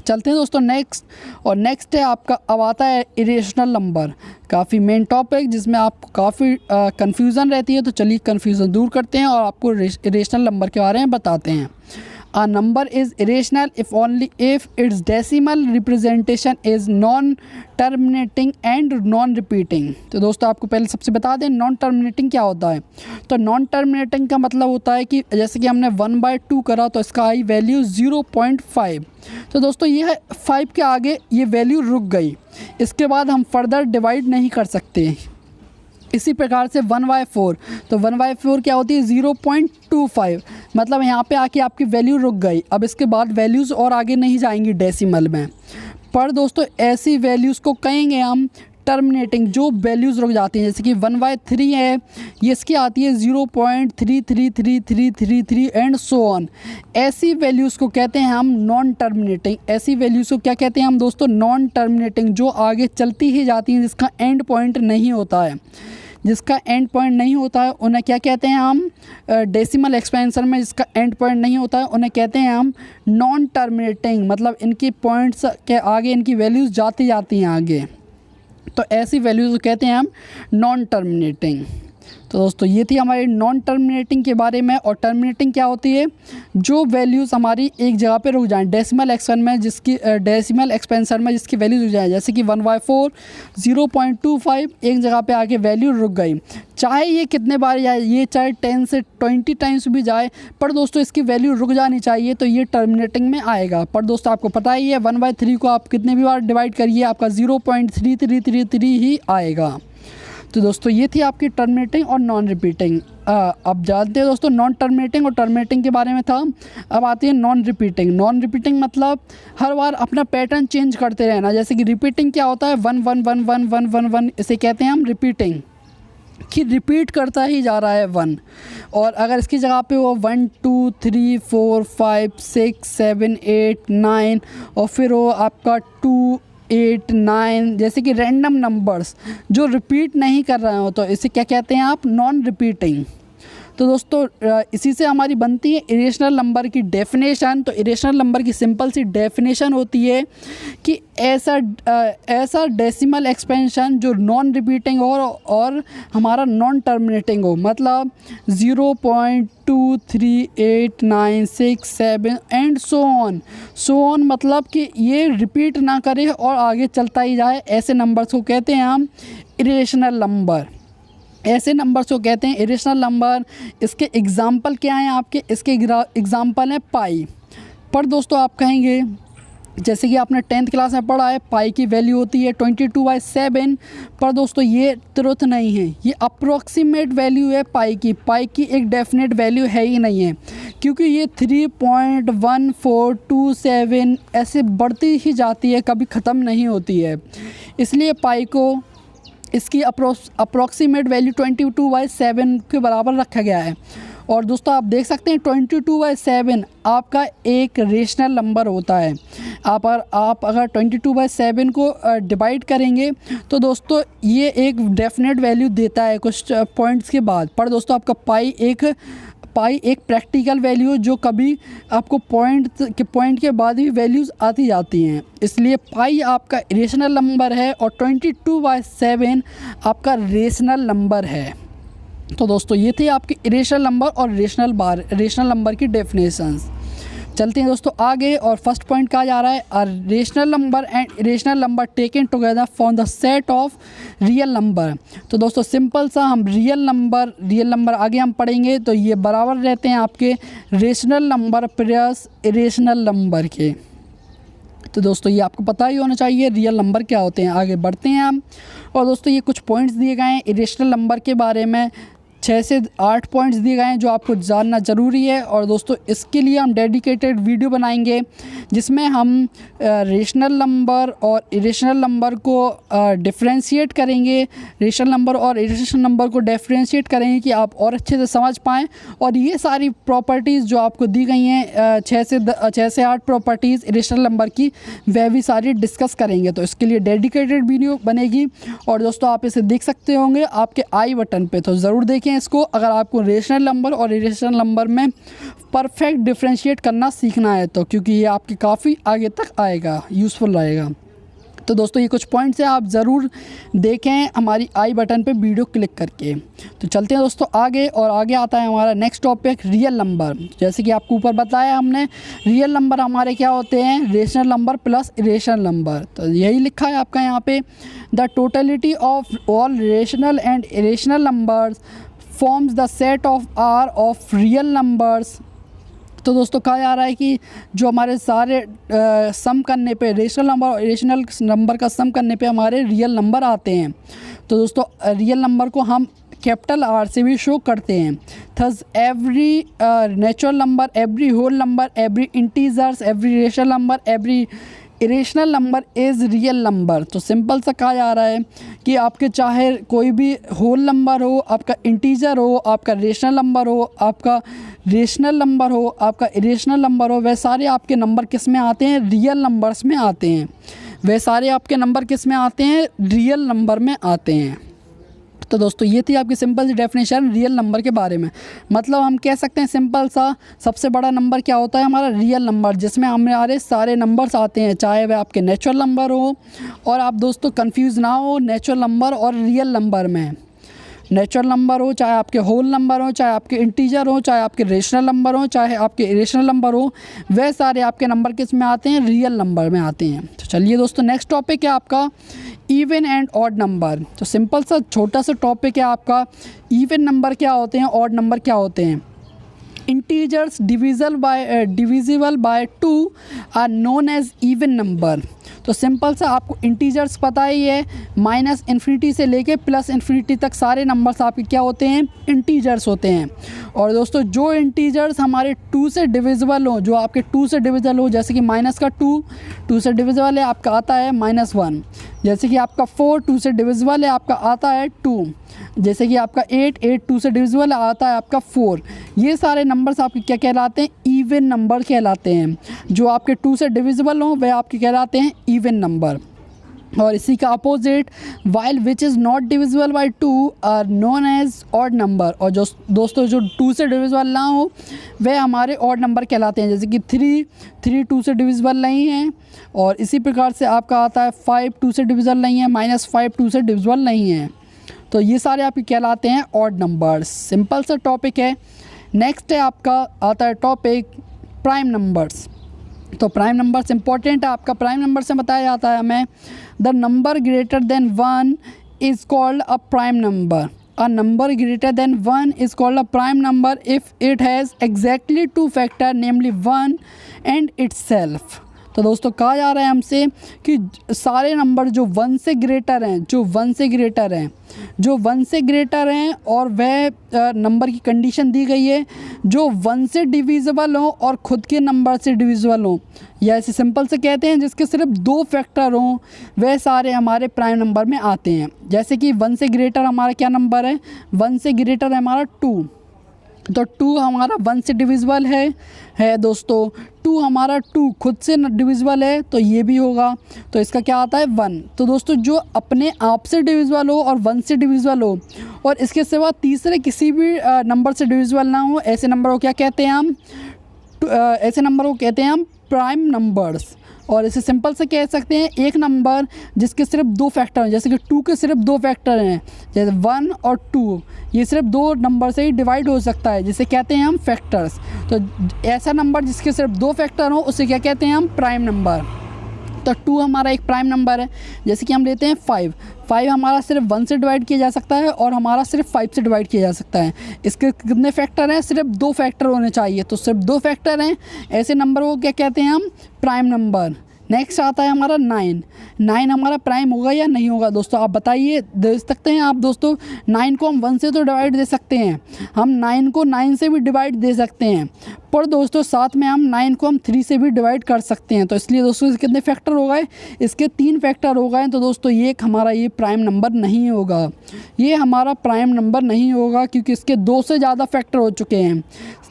चलते हैं दोस्तों नेक्स्ट है आपका, अब आता है इरेशनल नंबर, काफ़ी मेन टॉपिक जिसमें आपको काफ़ी कन्फ्यूज़न रहती है। तो चलिए कन्फ्यूज़न दूर करते हैं और आपको इरेशनल नंबर के बारे में बताते हैं। A number is irrational if only if its decimal representation is non-terminating and non-repeating। तो दोस्तों आपको पहले सबसे बता दें non-terminating क्या होता है। तो non-terminating का मतलब होता है कि जैसे कि हमने 1/2 करा तो इसका आई वैल्यू 0.5। तो दोस्तों ये 5 के आगे ये वैल्यू रुक गई, इसके बाद हम फर्दर डिवाइड नहीं कर सकते। इसी प्रकार से 1/4, तो 1/4 क्या होती है 0.25, मतलब यहाँ पे आके आपकी वैल्यू रुक गई। अब इसके बाद वैल्यूज़ और आगे नहीं जाएंगी डेसिमल में। पर दोस्तों ऐसी वैल्यूज़ को कहेंगे हम टर्मिनेटिंग, जो वैल्यूज़ रुक जाती हैं। जैसे कि 1/3 है, ये इसकी आती है 0.333333 एंड सो ऑन। ऐसी वैल्यूज़ को कहते हैं हम नॉन टर्मिनेटिंग। ऐसी वैल्यूज़ को क्या कहते हैं हम दोस्तों? नॉन टर्मिनेटिंग, जो आगे चलती ही जाती हैं, जिसका एंड पॉइंट नहीं होता है। जिसका एंड पॉइंट नहीं होता है उन्हें क्या कहते हैं हम? डेसिमल एक्सपेंशन में जिसका एंड पॉइंट नहीं होता है उन्हें कहते हैं हम नॉन टर्मिनेटिंग, मतलब इनकी पॉइंट्स के आगे इनकी वैल्यूज़ जाती जाती हैं आगे, तो ऐसी वैल्यूज़ कहते हैं हम नॉन टर्मिनेटिंग। तो दोस्तों ये थी हमारी नॉन टर्मिनेटिंग के बारे में। और टर्मिनेटिंग क्या होती है? जो वैल्यूज़ हमारी एक जगह पे रुक जाएं डेसिमल एक्सपेंशन में, जिसकी वैल्यूज़ रुक जाएं। जैसे कि 1/4, 0.25 एक जगह पे आके वैल्यू रुक गई, चाहे ये कितने बार जाए, ये चाहे 10 से 20 टाइम्स भी जाए, पर दोस्तों इसकी वैल्यू रुक जानी चाहिए, तो ये टर्मिनेटिंग में आएगा। पर दोस्तों आपको पता ही है 1/3 को आप कितने भी बार डिवाइड करिए आपका 0.3333 ही आएगा। तो दोस्तों ये थी आपकी टर्मिनेटिंग और नॉन रिपीटिंग। अब जानते हैं दोस्तों नॉन टर्मिनेटिंग और टर्मिनेटिंग के बारे में था। अब आती है नॉन रिपीटिंग। नॉन रिपीटिंग मतलब हर बार अपना पैटर्न चेंज करते रहना। जैसे कि रिपीटिंग क्या होता है? 1 1 1 1 1 1 1, इसे कहते हैं हम रिपीटिंग, कि रिपीट करता ही जा रहा है 1। और अगर इसकी जगह पे वो 1 2 3 4 5 6 7 8 9 और फिर वो आपका 2 8 9, जैसे कि रैंडम नंबर्स जो रिपीट नहीं कर रहे हो, तो इसे क्या कहते हैं आप? Non repeating. तो दोस्तों इसी से हमारी बनती है इरेशनल नंबर की डेफिनेशन। तो इरेशनल नंबर की सिंपल सी डेफिनेशन होती है कि ऐसा डेसिमल एक्सपेंशन जो नॉन रिपीटिंग हो और हमारा नॉन टर्मिनेटिंग हो, मतलब 0.23896 एंड सो ऑन, मतलब कि ये रिपीट ना करे और आगे चलता ही जाए। ऐसे नंबर्स को कहते हैं हम इरेशनल नंबर। ऐसे नंबर्स को कहते हैं इरेशनल नंबर। इसके एग्ज़ाम्पल क्या हैं आपके? इसके एग्ज़ाम्पल हैं पाई। पर दोस्तों आप कहेंगे, जैसे कि आपने 10th क्लास में पढ़ा है, पाई की वैल्यू होती है 22/7। पर दोस्तों ये ट्रुथ नहीं है, ये अप्रोक्सीमेट वैल्यू है पाई की। पाई की एक डेफिनेट वैल्यू है ही नहीं है, क्योंकि ये 3.1427 ऐसे बढ़ती ही जाती है, कभी ख़त्म नहीं होती है। इसलिए पाई को इसकी अप्रोक्सीमेट वैल्यू 22/7 के बराबर रखा गया है। और दोस्तों आप देख सकते हैं 22/7 आपका एक रेशनल नंबर होता है। आप अगर 22/7 को डिवाइड करेंगे तो दोस्तों ये एक डेफिनेट वैल्यू देता है कुछ पॉइंट्स के बाद। पर दोस्तों आपका पाई एक प्रैक्टिकल वैल्यू जो कभी आपको पॉइंट के बाद भी वैल्यूज़ आती जाती हैं। इसलिए पाई आपका रेशनल नंबर है और 22/7 आपका रेशनल नंबर है। तो दोस्तों ये थे आपके इरेशनल नंबर और रेशनल नंबर की डेफिनेशंस। चलते हैं दोस्तों आगे। और फर्स्ट पॉइंट कहा जा रहा है rational number and irrational number taken together form the set of real number. तो दोस्तों सिंपल सा हम रियल नंबर आगे हम पढ़ेंगे, तो ये बराबर रहते हैं आपके rational number plus irrational number के। तो दोस्तों ये आपको पता ही होना चाहिए रियल नंबर क्या होते हैं। आगे बढ़ते हैं हम। और दोस्तों ये कुछ पॉइंट्स दिए गए हैं इरेशनल नंबर के बारे में, 6 से 8 पॉइंट्स दिए गए हैं जो आपको जानना ज़रूरी है। और दोस्तों इसके लिए हम डेडिकेटेड वीडियो बनाएंगे जिसमें हम रेशनल नंबर और इरेशनल नंबर को डिफरेंशिएट करेंगे। रेशनल नंबर और इरेशनल नंबर को डिफरेंशिएट करेंगे कि आप और अच्छे से समझ पाएँ। और ये सारी प्रॉपर्टीज़ जो आपको दी गई हैं 6 से 8 प्रॉपर्टीज़ इरेशनल नंबर की, वह भी सारी डिस्कस करेंगे। तो इसके लिए डेडिकेटेड वीडियो बनेगी। और दोस्तों आप इसे देख सकते होंगे आपके आई बटन पे, तो ज़रूर देखें इसको अगर आपको रेशनल नंबर और इरेशनल नंबर में परफेक्ट डिफरेंशिएट करना सीखना है तो, क्योंकि ये आपके काफ़ी आगे तक आएगा, यूज़फुल रहेगा। तो दोस्तों ये कुछ पॉइंट्स हैं, आप ज़रूर देखें हमारी आई बटन पे वीडियो क्लिक करके। तो चलते हैं दोस्तों आगे। और आगे आता है हमारा नेक्स्ट टॉपिक रियल नंबर। जैसे कि आपको ऊपर बताया हमने, रियल नंबर हमारे क्या होते हैं? Rational number plus irrational number. तो यही लिखा है आपका यहाँ पे, the totality of all rational and irrational numbers forms the set of R of real numbers। तो दोस्तों कहा जा रहा है कि जो हमारे सारे सम करने पे रेशनल नंबर का सम करने पे हमारे रियल नंबर आते हैं। तो दोस्तों रियल नंबर को हम कैपिटल आर से भी शो करते हैं। Thus every natural number, every whole number, every integers, every rational number, every irrational number is real number. तो सिंपल सा कहा जा रहा है कि आपके चाहे कोई भी होल नंबर हो, आपका इंटीजर हो, आपका रेशनल नंबर हो, आपका रेशनल नंबर हो, आपका इरेशनल नंबर हो, वह सारे आपके नंबर किस में आते हैं? रियल नंबर्स में आते हैं। वह सारे आपके नंबर किस में आते हैं? रियल नंबर में आते हैं। तो दोस्तों ये थी आपकी सिंपल सी डेफिनेशन रियल नंबर के बारे में। मतलब हम कह सकते हैं सिंपल सा, सबसे बड़ा नंबर क्या होता है? हमारा रियल नंबर, जिसमें हमारे सारे नंबर्स आते हैं, चाहे वह आपके नेचुरल नंबर हो। और आप दोस्तों कंफ्यूज ना हो नेचुरल नंबर और रियल नंबर में। नेचुरल नंबर हो, चाहे आपके होल नंबर हो, चाहे आपके इंटीजर हो, चाहे आपके रेशनल नंबर हो, चाहे आपके इरेशनल नंबर हो, वह सारे आपके नंबर किस में आते हैं? रियल नंबर में आते हैं। तो चलिए दोस्तों नेक्स्ट टॉपिक है आपका इवन एंड ऑड नंबर। तो सिंपल सा छोटा सा टॉपिक है आपका, इवन नंबर क्या होते हैं, ऑड नंबर क्या होते हैं। Integers divisible by 2 are known as even number. तो सिंपल सा आपको इंटीजर्स पता ही है, माइनस इन्फिनिटी से लेके प्लस इन्फिनिटी तक सारे नंबर्स आपके क्या होते हैं? इंटीजर्स होते हैं। और दोस्तों जो इंटीजर्स हमारे 2 से डिविजिबल हो, जो आपके 2 से डिविजिबल हो, जैसे कि माइनस का 2 से डिविजिबल है, आपका आता है -1। जैसे कि आपका 4 2 से डिविजिबल है, आपका आता है 2। जैसे कि आपका 8 2 से डिविजिबल आता है आपका 4। ये सारे नंबर्स आपके क्या कहलाते हैं? इवन नंबर कहलाते हैं। जो आपके 2 से डिविजिबल हों वह आपके कहलाते हैं इवन नंबर। और इसी का opposite while which is not divisible by 2 are known as odd number. और जो दोस्तों जो 2 से डिविजिबल ना हो वह हमारे ऑड नंबर कहलाते हैं। जैसे कि 3 2 से डिविजिबल नहीं है। और इसी प्रकार से आपका आता है 5 2 से डिविजिबल नहीं है, -5 2 से डिविजिबल नहीं है। तो ये सारे आपके कहलाते हैं ऑड नंबर्स। सिंपल सा टॉपिक है। नेक्स्ट है आपका आता है टॉपिक प्राइम नंबर्स। तो प्राइम नंबर्स इंपॉर्टेंट है आपका। प्राइम नंबर से बताया जाता है हमें the number greater than 1 is called a prime number. A number greater than 1 is called a prime number if it has exactly 2 factor namely 1 and itself. तो दोस्तों कहा जा रहा है हमसे कि सारे नंबर जो 1 से ग्रेटर हैं, जो 1 से ग्रेटर हैं और वह नंबर की कंडीशन दी गई है जो 1 से डिविजिबल हो और ख़ुद के नंबर से डिविजिबल हो, या ऐसे सिंपल से कहते हैं जिसके सिर्फ 2 फैक्टर हों, वह सारे हमारे प्राइम नंबर में आते हैं। जैसे कि 1 से ग्रेटर हमारा क्या नंबर है? 1 से ग्रेटर है हमारा 2। तो 2 हमारा 1 से डिविजिबल है दोस्तों। 2 हमारा 2 खुद से डिविजिबल है, तो ये भी होगा। तो इसका क्या आता है? 1। तो दोस्तों जो अपने आप से डिविजिबल हो और 1 से डिविजिबल हो और इसके सिवा तीसरे किसी भी नंबर से डिविजिबल ना हो, ऐसे नंबर को क्या कहते हैं हम? ऐसे नंबर को कहते हैं हम प्राइम नंबर्स। और इसे सिंपल से कह सकते हैं एक नंबर जिसके सिर्फ 2 फैक्टर हैं। जैसे कि 2 के सिर्फ 2 फैक्टर हैं, जैसे 1 और 2, ये सिर्फ 2 नंबर से ही डिवाइड हो सकता है, जिसे कहते हैं हम फैक्टर्स। तो ऐसा नंबर जिसके सिर्फ 2 फैक्टर हो उसे क्या कहते हैं हम? Prime number. तो 2 हमारा एक प्राइम नंबर है। जैसे कि हम लेते हैं 5 हमारा सिर्फ 1 से डिवाइड किया जा सकता है और हमारा सिर्फ 5 से डिवाइड किया जा सकता है। इसके कितने फैक्टर हैं? सिर्फ 2 फैक्टर होने चाहिए, तो सिर्फ 2 फैक्टर हैं। ऐसे नंबर को क्या कहते हैं हम? Prime number. नेक्स्ट आता है हमारा 9 हमारा प्राइम होगा या नहीं होगा? दोस्तों आप बताइए, दे सकते हैं आप दोस्तों? 9 को हम 1 से तो डिवाइड दे सकते हैं, हम 9 को 9 से भी डिवाइड दे सकते हैं, पर दोस्तों साथ में हम 9 को हम 3 से भी डिवाइड कर सकते हैं। तो इसलिए दोस्तों इसके कितने फैक्टर हो गए? इसके 3 फैक्टर हो गए। तो दोस्तों ये हमारा ये प्राइम नंबर नहीं होगा, ये हमारा प्राइम नंबर नहीं होगा, क्योंकि इसके 2 से ज़्यादा फैक्टर हो चुके हैं,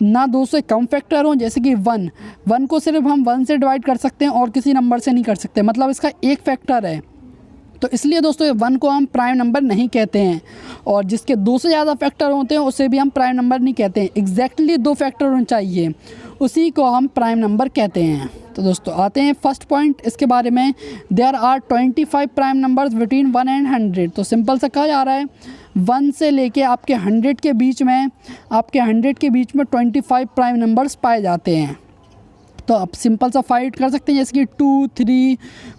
ना 2 से कम फैक्टर हों। जैसे कि 1 को सिर्फ हम 1 से डिवाइड कर सकते हैं और किसी नंबर से नहीं कर सकते, मतलब इसका एक फैक्टर है। तो इसलिए दोस्तों 1 को हम प्राइम नंबर नहीं कहते हैं। और जिसके 2 से ज़्यादा फैक्टर होते हैं उसे भी हम प्राइम नंबर नहीं कहते हैं। एग्जैक्टली 2 फैक्टर होने चाहिए, उसी को हम प्राइम नंबर कहते हैं। तो दोस्तों आते हैं फर्स्ट पॉइंट इसके बारे में। There are 25 prime numbers between 1 and 100। तो सिंपल सा कहा जा रहा है 1 से लेके आपके 100 के बीच में 25 प्राइम नंबर्स पाए जाते हैं। तो आप सिंपल सा फाइट कर सकते हैं, जैसे कि 2, 3,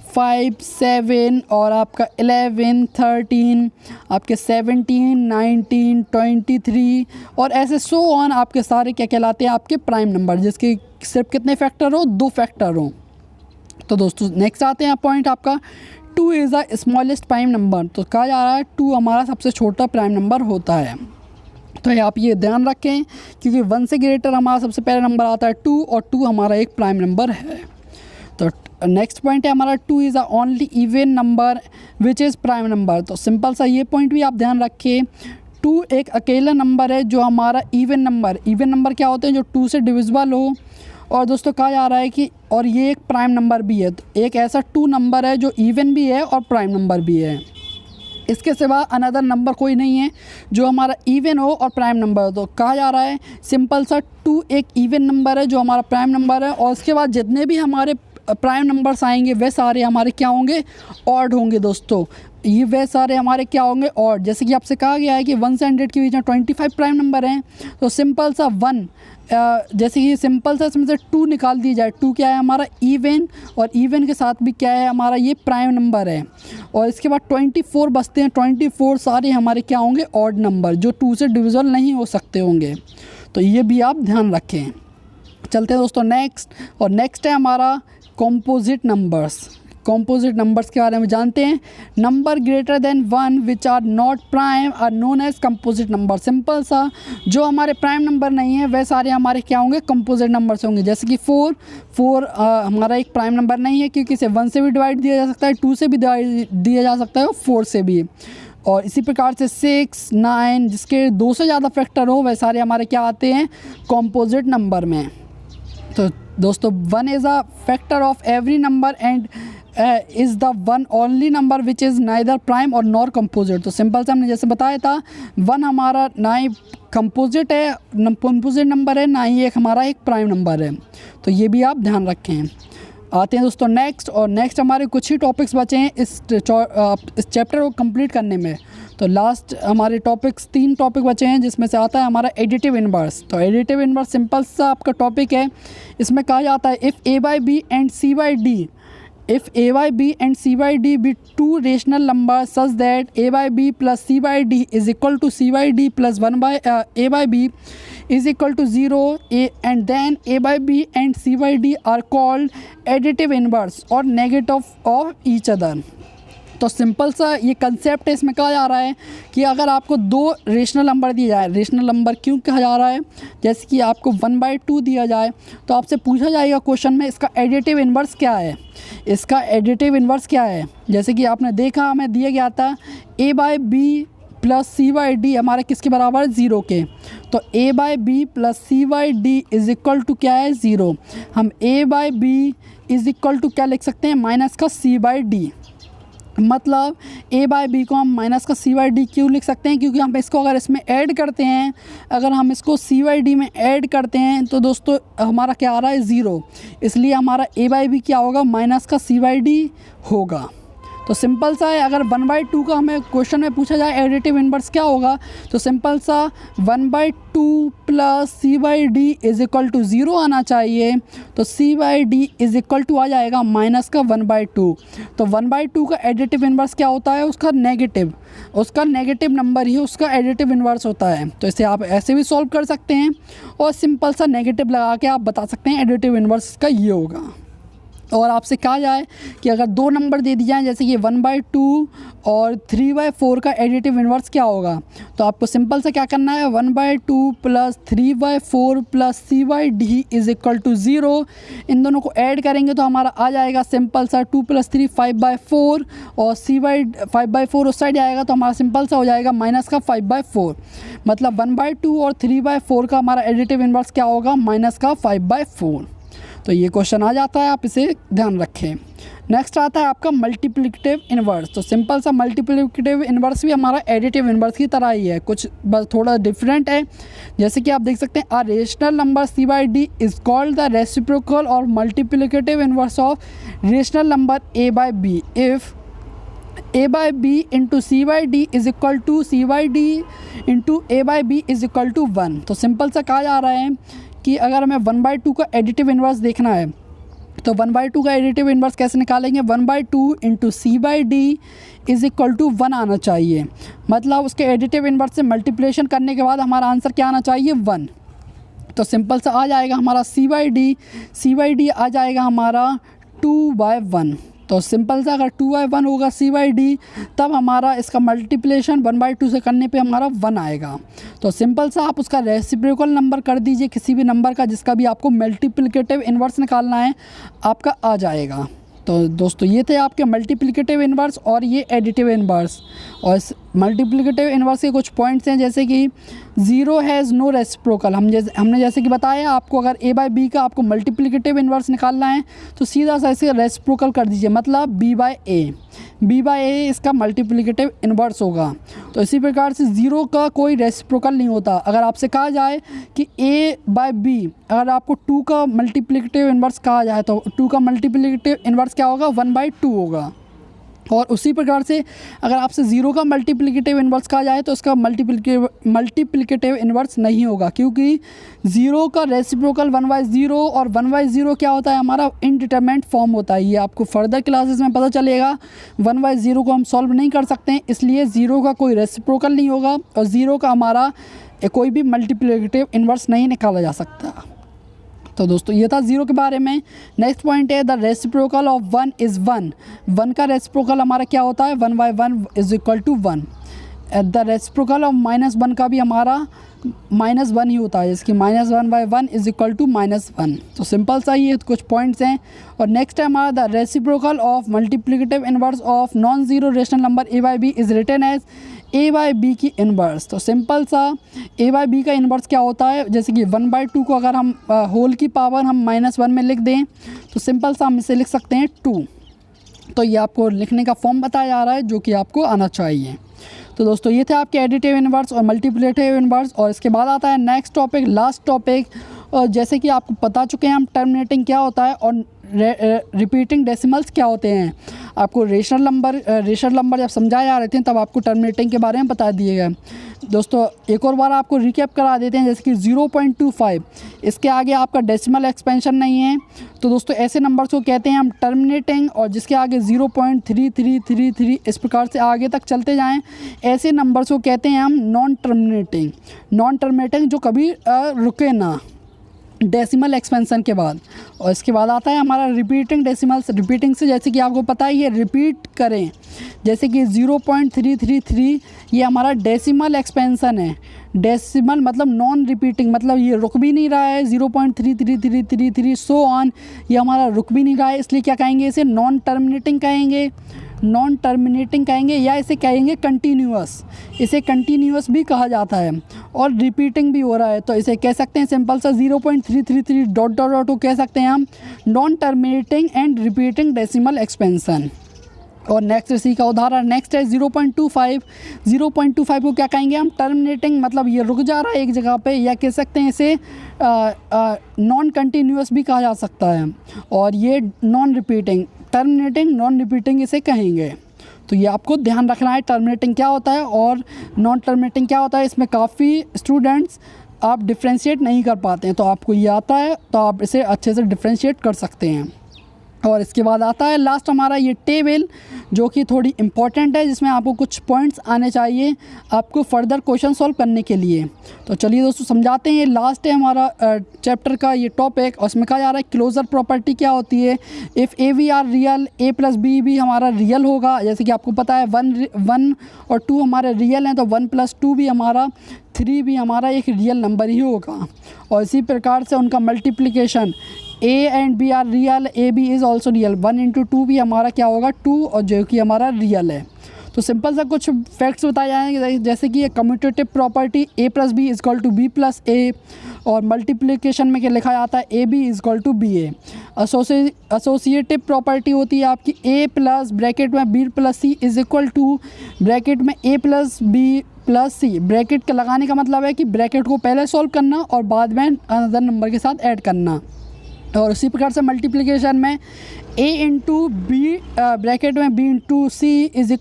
5, 7 और आपका 11, 13, आपके 17, 19, 23 और ऐसे सो ऑन आपके सारे क्या कहलाते हैं, आपके प्राइम नंबर, जिसके सिर्फ कितने फैक्टर हो, 2 फैक्टर हो। तो दोस्तों नेक्स्ट आते हैं पॉइंट आपका 2 is the smallest prime number. तो कहा जा रहा है 2 हमारा सबसे छोटा प्राइम नंबर होता है। तो आप ये ध्यान रखें, क्योंकि 1 से ग्रेटर हमारा सबसे पहला नंबर आता है 2 और 2 हमारा एक प्राइम नंबर है। तो नेक्स्ट पॉइंट है हमारा 2 is the only even number which is prime number. तो सिंपल सा ये पॉइंट भी आप ध्यान रखें, 2 एक अकेला नंबर है जो हमारा इवन नंबर क्या होते हैं, जो 2 से डिविजिबल हो। और दोस्तों कहा जा रहा है कि और ये एक प्राइम नंबर भी है। तो एक ऐसा 2 नंबर है जो इवन भी है और प्राइम नंबर भी है। इसके सिवा अनदर नंबर कोई नहीं है जो हमारा इवन हो और प्राइम नंबर हो। तो कहा जा रहा है सिंपल सा 2 एक इवन नंबर है जो हमारा प्राइम नंबर है, और उसके बाद जितने भी हमारे प्राइम नंबर्स आएंगे वे सारे हमारे क्या होंगे, ऑड होंगे। दोस्तों ये वे सारे हमारे क्या होंगे, ऑड। जैसे कि आपसे कहा गया है कि 1 से 100 के बीच में 25 प्राइम नंबर हैं, तो सिंपल सा 1 जैसे कि सिंपल सा इसमें से 2 निकाल दिया जाए। 2 क्या है हमारा, इवन, और इवन के साथ भी क्या है हमारा, ये प्राइम नंबर है। और इसके बाद 24 बचते हैं, 24 सारे हमारे क्या होंगे, ऑड नंबर, जो 2 से डिविजिबल नहीं हो सकते होंगे। तो ये भी आप ध्यान रखें। चलते हैं दोस्तों नेक्स्ट, और नेक्स्ट है हमारा कॉम्पोजिट नंबर्स के बारे में जानते हैं। Number greater than 1 which are not prime are known as composite number. Simple सा जो हमारे प्राइम नंबर नहीं है वह सारे हमारे क्या होंगे, कंपोजिट नंबर्स होंगे। जैसे कि 4 हमारा एक प्राइम नंबर नहीं है, क्योंकि इसे 1 से भी डिवाइड दिया जा सकता है, 2 से भी डिवाइड दिया जा सकता है और 4 से भी। और इसी प्रकार से 6, 9 जिसके 2 से ज़्यादा फैक्टर हो वह सारे हमारे क्या आते हैं, कंपोजिट नंबर में। तो दोस्तों 1 is a factor of every number and is the one only number which is neither prime और नॉर कंपोजिट। तो सिंपल से हमने जैसे बताया था 1 हमारा ना ही कंपोजिट है, कंपोजिट नंबर है, ना ही एक हमारा एक प्राइम नंबर है। तो ये भी आप ध्यान रखें। आते हैं दोस्तों नेक्स्ट, और नेक्स्ट हमारे कुछ ही टॉपिक्स बचे हैं इस चैप्टर को कंप्लीट करने में। तो लास्ट हमारे 3 टॉपिक बचे हैं, जिसमें से आता है हमारा एडिटिव इन्वर्स। तो एडिटिव इन्वर्स सिंपल सा आपका टॉपिक है। इसमें कहा जाता है if a by b and c by d if a by b and c by d be 2 rational numbers such that a by b plus c by d is equal to c by d plus 1 by a by b is equal to 0, and then a by b and c by d are called additive inverse or negative of each other। तो सिंपल सा ये कंसेप्ट है। इसमें कहा जा रहा है कि अगर आपको 2 रेशनल नंबर दिए जाए, रेशनल नंबर क्यों कहा जा रहा है, जैसे कि आपको 1/2 दिया जाए, तो आपसे पूछा जाएगा क्वेश्चन में इसका एडिटिव इन्वर्स क्या है, इसका एडिटिव इन्वर्स क्या है। जैसे कि आपने देखा हमें दिया गया था a by b plus c by d हमारे किसके बराबर है, 0 के। तो a by b plus c by d is equal to क्या है, 0। हम a by b is equal to क्या लिख सकते हैं, माइनस का c by d। मतलब a बाई बी को हम माइनस का c बाई डी क्यों लिख सकते हैं, क्योंकि हम इसको अगर इसमें ऐड करते हैं, अगर हम इसको c बाई डी में ऐड करते हैं तो दोस्तों हमारा क्या आ रहा है, 0। इसलिए हमारा a बाई बी क्या होगा, माइनस का c बाई डी होगा। तो सिंपल सा है, अगर 1/2 का हमें क्वेश्चन में पूछा जाए एडिटिव इन्वर्स क्या होगा, तो सिंपल सा 1/2 plus c by d is equal to 0 आना चाहिए। तो c by d is equal to आ जाएगा माइनस का 1/2। तो 1/2 का एडिटिव इन्वर्स क्या होता है, उसका नेगेटिव नंबर ही उसका एडिटिव इन्वर्स होता है। तो इसे आप ऐसे भी सॉल्व कर सकते हैं, और सिंपल सा नेगेटिव लगा के आप बता सकते हैं एडिटिव इन्वर्स का ये होगा। और आपसे कहा जाए कि अगर 2 नंबर दे दिए जाएँ, जैसे कि 1/2 और 3/4 का एडिटिव इन्वर्स क्या होगा, तो आपको सिंपल से क्या करना है, 1/2 plus 3/4 plus c by d is equal to 0। इन दोनों को ऐड करेंगे तो हमारा आ जाएगा सिंपल सा 2 + 3 5/4, और 5/4 उस साइड आएगा तो हमारा सिंपल सा हो जाएगा माइनस का 5/4। मतलब 1/2 और 3/4 का हमारा एडिटिव इन्वर्स क्या होगा, माइनस का 5/4। तो ये क्वेश्चन आ जाता है, आप इसे ध्यान रखें। नेक्स्ट आता है आपका मल्टीप्लिकेटिव इन्वर्स। तो सिंपल सा मल्टीप्लिकेटिव इन्वर्स भी हमारा एडिटिव इन्वर्स की तरह ही है, कुछ बस थोड़ा डिफरेंट है। जैसे कि आप देख सकते हैं, a rational number c by d is called the reciprocal और multiplicative inverse of rational number a by b if a by b into c by d is equal to c by d into a by b is equal to 1। तो सिंपल सा कहा जा रहा है कि अगर हमें 1/2 का एडिटिव इन्वर्स देखना है तो 1/2 का एडिटिव इन्वर्स कैसे निकालेंगे, 1/2 into C/D is equal to 1 आना चाहिए। मतलब उसके एडिटिव इन्वर्स से मल्टीप्लिकेशन करने के बाद हमारा आंसर क्या आना चाहिए, 1। तो सिंपल सा आ जाएगा हमारा C/D आ जाएगा हमारा 2/1। तो सिंपल सा अगर 2/1 होगा C/D तब हमारा इसका मल्टीप्लिकेशन 1/2 से करने पे हमारा 1 आएगा। तो सिंपल सा आप उसका रेसिप्रोकल नंबर कर दीजिए किसी भी नंबर का जिसका भी आपको मल्टीप्लिकेटिव इन्वर्स निकालना है, आपका आ जाएगा। तो दोस्तों ये थे आपके मल्टीप्लिकेटिव इन्वर्स और ये एडिटिव इन्वर्स। और इस मल्टीप्लिकेटिव इन्वर्स के कुछ पॉइंट्स हैं जैसे कि 0 हैज़ नो रेसिप्रोकल। हमने जैसे कि बताया आपको अगर A/B का आपको मल्टीप्लिकेटिव इन्वर्स निकालना है तो सीधा सा इसे रेसिप्रोकल कर दीजिए, मतलब B/A इसका मल्टीप्लिकेटिव इन्वर्स होगा। तो इसी प्रकार से 0 का कोई रेसिप्रोकल नहीं होता। अगर आपसे कहा जाए कि A/B अगर आपको 2 का मल्टीप्लिकेटिव इन्वर्स कहा जाए तो 2 का मल्टीप्लिकेटिव इन्वर्स क्या होगा, 1/2 होगा। और उसी प्रकार से अगर आपसे 0 का मल्टीप्लिकेटिव इन्वर्स कहा जाए तो उसका मल्टीप्लिकेटिव इन्वर्स नहीं होगा, क्योंकि 0 का रेसिप्रोकल 1/0 और 1/0 क्या होता है, हमारा इनडिटरमिनेट फॉर्म होता है। ये आपको फर्दर क्लासेस में पता चलेगा। 1/0 को हम सॉल्व नहीं कर सकते हैं, इसलिए 0 का कोई रेसिप्रोकल नहीं होगा और 0 का हमारा कोई भी मल्टीप्लिकेटिव इन्वर्स नहीं निकाला जा सकता। तो दोस्तों ये था 0 के बारे में। नेक्स्ट पॉइंट है द रेसिप्रोकल ऑफ 1 इज़ 1। 1 का रेसिप्रोकल हमारा क्या होता है, 1/1 is equal to 1। The reciprocal of -1 का भी हमारा -1 ही होता है, जिसकी -1/1 इज़ इक्वल टू -1। तो सिंपल सा ये कुछ पॉइंट्स हैं। और नेक्स्ट है हमारा the reciprocal of multiplicative inverse of non zero rational number A/B is written as A/B की इन्वर्स। तो सिंपल सा A/B का इन्वर्स क्या होता है, जैसे कि 1/2 को अगर हम होल की पावर हम -1 में लिख दें तो सिंपल सा हम इसे लिख सकते हैं 2। तो ये आपको लिखने का फॉर्म बताया जा रहा है जो कि आपको आना चाहिए। तो दोस्तों ये थे आपके एडिटिव इन्वर्स और मल्टीप्लिकेटिव इन्वर्स। और इसके बाद आता है नेक्स्ट टॉपिक, लास्ट टॉपिक। जैसे कि आपको बता चुके हैं हम टर्मिनेटिंग क्या होता है और रिपीटिंग डेसिमल्स क्या होते हैं। आपको रेशनल नंबर जब समझाए जा रहे थे तब आपको टर्मिनेटिंग के बारे में बता दिए गए। दोस्तों एक और बार आपको रिकैप करा देते हैं, जैसे कि 0.25 इसके आगे आपका डेसिमल एक्सपेंशन नहीं है। तो दोस्तों ऐसे नंबर्स को कहते हैं हम टर्मिनेटिंग, और जिसके आगे 0.3333 इस प्रकार से आगे तक चलते जाएं ऐसे नंबर्स को कहते हैं हम नॉन टर्मिनेटिंग जो कभी रुके ना डेसिमल एक्सपेंशन के बाद। और इसके बाद आता है हमारा रिपीटिंग डेसिमल्स। रिपीटिंग से जैसे कि आपको पता है ये रिपीट करें, जैसे कि 0.333 ये हमारा डेसिमल एक्सपेंशन है। डेसिमल मतलब नॉन रिपीटिंग, मतलब ये रुक भी नहीं रहा है। 0.33333 सो ऑन ये हमारा रुक भी नहीं रहा है, इसलिए क्या कहेंगे, इसे नॉन टर्मिनेटिंग कहेंगे या इसे कहेंगे कंटिन्यूअस। इसे कंटिन्यूअस भी कहा जाता है और रिपीटिंग भी हो रहा है, तो इसे कह सकते हैं सिंपल सा 0.333 डॉट को कह सकते हैं हम non terminating and repeating decimal expansion. और नेक्स्ट इसी का उदाहरण नेक्स्ट है 0.25 को क्या कहेंगे हम, टर्मिनेटिंग, मतलब ये रुक जा रहा है एक जगह पे, या कह सकते हैं इसे नॉन कंटिन्यूअस भी कहा जा सकता है। और ये non repeating, terminating non repeating इसे कहेंगे। तो ये आपको ध्यान रखना है टर्मिनेटिंग क्या होता है और नॉन टर्मिनेटिंग क्या होता है। इसमें काफ़ी स्टूडेंट्स आप डिफ्रेंशिएट नहीं कर पाते हैं, तो आपको ये आता है तो आप इसे अच्छे से डिफ्रेंशिएट कर सकते हैं। और इसके बाद आता है लास्ट हमारा ये टेबल, जो कि थोड़ी इम्पॉर्टेंट है, जिसमें आपको कुछ पॉइंट्स आने चाहिए आपको फर्दर क्वेश्चन सॉल्व करने के लिए। तो चलिए दोस्तों समझाते हैं। ये लास्ट है हमारा चैप्टर का ये टॉपिक, और इसमें कहा जा रहा है क्लोजर प्रॉपर्टी क्या होती है। If A/B are real, A + B भी हमारा रियल होगा। जैसे कि आपको पता है 1 और 2 हमारे रियल हैं, तो 1 + 2 भी हमारा 3 भी हमारा एक रियल नंबर ही होगा। और इसी प्रकार से उनका multiplication A and B are real, AB is also real. 1 × 2 भी हमारा क्या होगा 2, और जो कि हमारा रियल है। तो सिंपल सा कुछ फैक्ट्स बताए जाएंगे, जैसे कि ये commutative property A + B = B + A, और मल्टीप्लिकेशन में क्या लिखा जाता है AB = BA। एसोसिएटिव प्रॉपर्टी होती है आपकी A + ब्रैकेट में B + C = ब्रैकेट में A + B + C। ब्रैकेट का लगाने का मतलब है कि ब्रैकेट को पहले सॉल्व करना और बाद में अनदर नंबर के साथ ऐड करना। और उसी प्रकार से मल्टीप्लिकेशन में A × B ब्रैकेट में B × C = A ×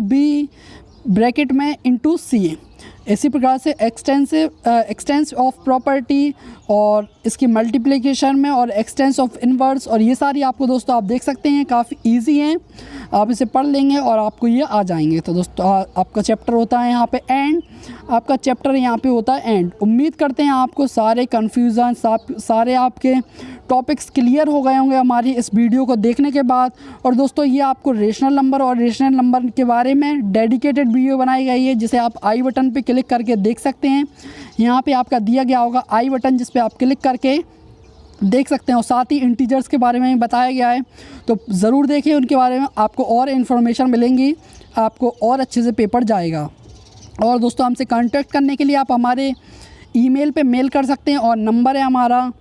B bracket में × C। इसी प्रकार से एक्सटेंस ऑफ प्रॉपर्टी और इसकी मल्टीप्लिकेशन में और एक्सटेंस ऑफ इनवर्स और ये सारी आपको दोस्तों आप देख सकते हैं, काफ़ी इजी हैं। आप इसे पढ़ लेंगे और आपको ये आ जाएंगे। तो दोस्तों आपका चैप्टर होता है यहाँ पे एंड, आपका चैप्टर यहाँ पे होता है एंड। उम्मीद करते हैं आपको सारे कन्फ्यूज़न सारे आपके टॉपिक्स क्लियर हो गए होंगे हमारी इस वीडियो को देखने के बाद। और दोस्तों ये आपको रेशनल नंबर और रेशनल नंबर के बारे में डेडिकेटेड वीडियो बनाई गई है, जिसे आप आई बटन पे क्लिक करके देख सकते हैं। यहाँ पे आपका दिया गया होगा आई बटन, जिस पे आप क्लिक करके देख सकते हैं। और साथ ही इंटीजर्स के बारे में भी बताया गया है, तो ज़रूर देखें उनके बारे में, आपको और इन्फॉर्मेशन मिलेंगी, आपको और अच्छे से पेपर जाएगा। और दोस्तों हमसे कांटेक्ट करने के लिए आप हमारे ईमेल पे मेल कर सकते हैं और नंबर है हमारा,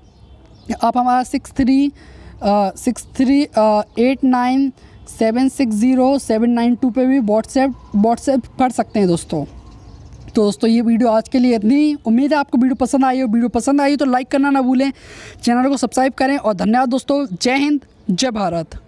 आप हमारा 6389760792 पे भी व्हाट्सएप कर सकते हैं दोस्तों। तो दोस्तों ये वीडियो आज के लिए इतनी। उम्मीद है आपको वीडियो पसंद आई हो। वीडियो पसंद आई तो लाइक करना ना भूलें, चैनल को सब्सक्राइब करें और धन्यवाद दोस्तों। जय हिंद, जय भारत।